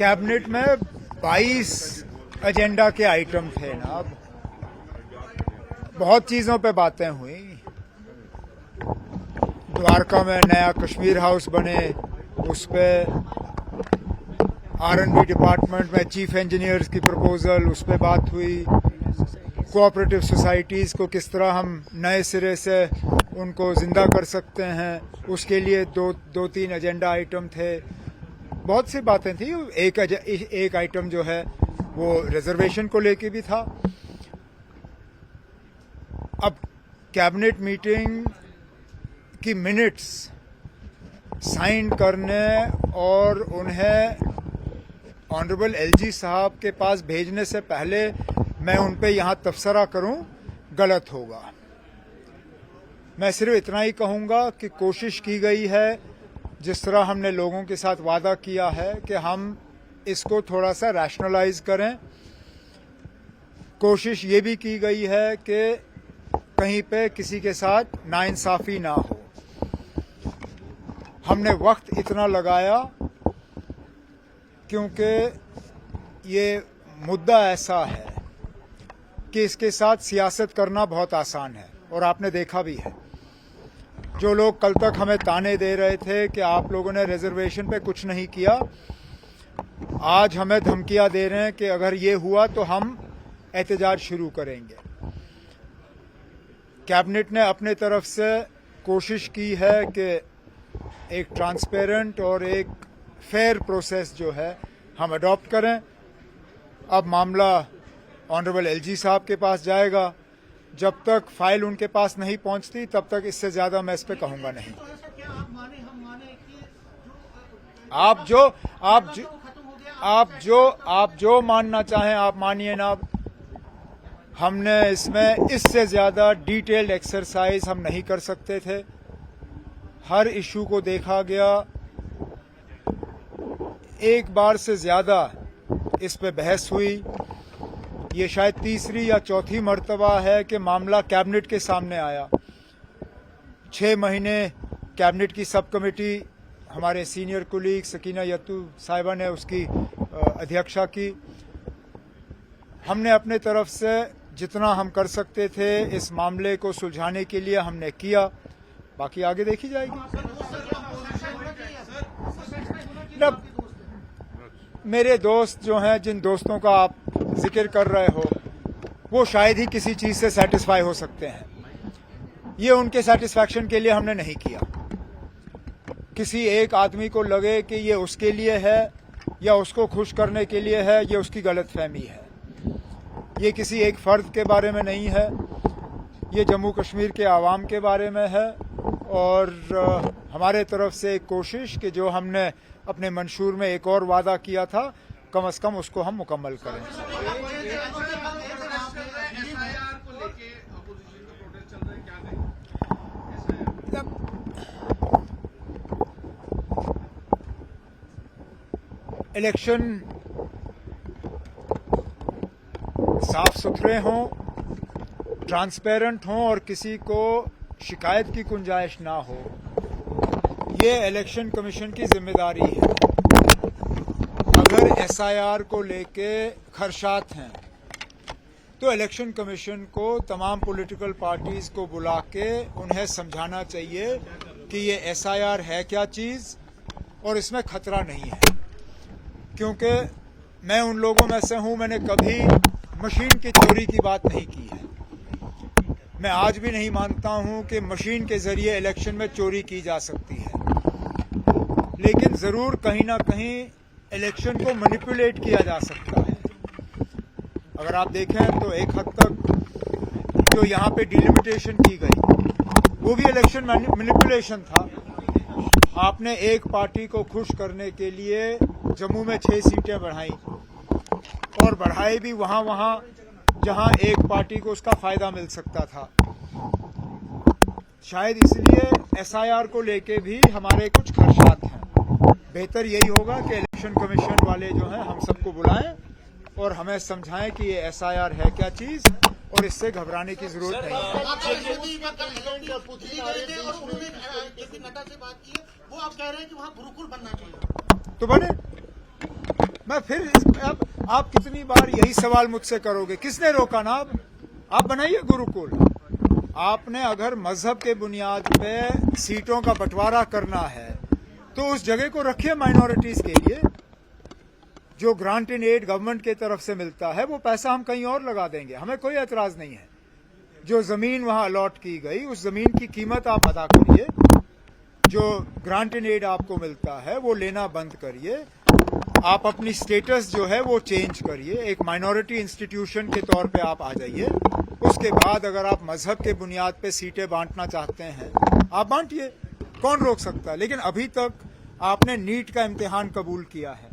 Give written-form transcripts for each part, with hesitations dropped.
Cabinet में 22 agenda के item थे ना। अब बहुत चीजों पे बातें हुई। द्वारका में नया कश्मीर हाउस बने, उस पे R&D डिपार्टमेंट में चीफ इंजीनियर्स की प्रपोजल, उस पे बात हुई। कोऑपरेटिव सोसाइटीज को किस तरह हम नए सिरे से उनको जिंदा कर सकते हैं, उसके लिए दो तीन एजेंडा आइटम थे। बहुत सी बातें थी। एक आइटम जो है वो रिजर्वेशन को लेके भी था। अब कैबिनेट मीटिंग की मिनट्स साइन करने और उन्हें ऑनरेबल LG साहब के पास भेजने से पहले मैं उन पे यहां तबसरा करूं, गलत होगा। मैं सिर्फ इतना ही कहूंगा कि कोशिश की गई है, जिस तरह हमने लोगों के साथ वादा किया है कि हम इसको थोड़ा सा रैशनलाइज करें। कोशिश ये भी की गई है कि कहीं पे किसी के साथ नाइंसाफी ना हो। हमने वक्त इतना लगाया क्योंकि ये मुद्दा ऐसा है कि इसके साथ सियासत करना बहुत आसान है, और आपने देखा भी है। जो लोग कल तक हमें ताने दे रहे थे कि आप लोगों ने रिजर्वेशन पे कुछ नहीं किया, आज हमें धमकियां दे रहे हैं कि अगर ये हुआ तो हम एहतजाज शुरू करेंगे। कैबिनेट ने अपने तरफ से कोशिश की है कि एक ट्रांसपेरेंट और एक फेयर प्रोसेस जो है हम अडॉप्ट करें। अब मामला ऑनरेबल LG साहब के पास जाएगा। जब तक फाइल उनके पास नहीं पहुंचती तब तक इससे ज्यादा मैं इस पे कहूंगा नहीं। आप जो मानना चाहें आप मानिए ना। हमने इसमें इससे ज्यादा डिटेल्ड एक्सरसाइज हम नहीं कर सकते थे। हर इशू को देखा गया। एक बार से ज्यादा इस पे बहस हुई। ये शायद तीसरी या चौथी मर्तबा है कि मामला कैबिनेट के सामने आया। 6 महीने कैबिनेट की सब कमेटी, हमारे सीनियर कुलीग सकीना यत्तू साहिबा ने उसकी अध्यक्षता की। हमने अपने तरफ से जितना हम कर सकते थे इस मामले को सुलझाने के लिए हमने किया। बाकी आगे देखी जाएगी। मेरे दोस्त जो हैं, जिन दोस्तों का आप जिक्र कर रहे हो, वो शायद ही किसी चीज से सेटिस्फाई हो सकते हैं। ये उनके सेटिस्फैक्शन के लिए हमने नहीं किया। किसी एक आदमी को लगे कि ये उसके लिए है या उसको खुश करने के लिए है, ये उसकी गलतफहमी है। ये किसी एक फर्द के बारे में नहीं है, ये जम्मू कश्मीर के आवाम के बारे में है। और हमारे तरफ से एक कोशिश कि जो हमने अपने मंशूर में एक और वादा किया था, कम से कम उसको हम मुकम्मल करें। इलेक्शन साफ सुथरे हों, ट्रांसपेरेंट हों और किसी को शिकायत की गुंजाइश ना हो, ये इलेक्शन कमीशन की जिम्मेदारी है। अगर SIR को लेके खदशात हैं तो इलेक्शन कमीशन को तमाम पॉलिटिकल पार्टीज को बुला के उन्हें समझाना चाहिए कि ये SIR है क्या चीज और इसमें खतरा नहीं है। क्योंकि मैं उन लोगों में से हूं, मैंने कभी मशीन की चोरी की बात नहीं की है। मैं आज भी नहीं मानता हूं कि मशीन के जरिए इलेक्शन में चोरी की जा सकती है। लेकिन जरूर कहीं ना कहीं इलेक्शन को मैनिपुलेट किया जा सकता है। अगर आप देखें तो एक हद तक जो यहाँ पे डिलिमिटेशन की गई वो भी इलेक्शन मैनिपुलेशन था। आपने एक पार्टी को खुश करने के लिए जम्मू में 6 सीटें बढ़ाई और बढ़ाई भी वहां जहां एक पार्टी को उसका फायदा मिल सकता था। शायद इसलिए SIR को लेके भी हमारे कुछ खदशात हैं। बेहतर यही होगा कि इलेक्शन कमीशन वाले जो हैं हम सबको बुलाएं और हमें समझाएं कि ये SIR है क्या चीज और इससे घबराने की जरूरत नहीं है। वो आप कह रहे हैं कि वहाँ गुरुकुल बनना चाहिए, तो बने। मैं फिर अब आप कितनी बार यही सवाल मुझसे करोगे? किसने रोका ना? आप बनाइए गुरुकुल। आपने अगर मजहब के बुनियाद पे सीटों का बंटवारा करना है तो उस जगह को रखिए माइनॉरिटीज के लिए। जो ग्रांट इन एड गवर्नमेंट की तरफ से मिलता है वो पैसा हम कहीं और लगा देंगे, हमें कोई एतराज नहीं है। जो जमीन वहां अलॉट की गई उस जमीन की कीमत आप अदा करिए। जो ग्रांट इन एड आपको मिलता है वो लेना बंद करिए। आप अपनी स्टेटस जो है वो चेंज करिए, एक माइनॉरिटी इंस्टीट्यूशन के तौर पे आप आ जाइए। उसके बाद अगर आप मजहब के बुनियाद पे सीटें बांटना चाहते हैं आप बांटिए, कौन रोक सकता है। लेकिन अभी तक आपने नीट का इम्तिहान कबूल किया है।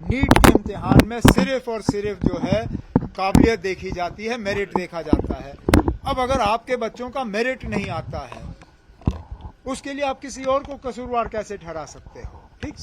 नीट के इम्तिहान में सिर्फ और सिर्फ जो है काबिलियत देखी जाती है, मेरिट देखा जाता है। अब अगर आपके बच्चों का मेरिट नहीं आता है उसके लिए आप किसी और को कसूरवार कैसे ठहरा सकते हो? ठीक।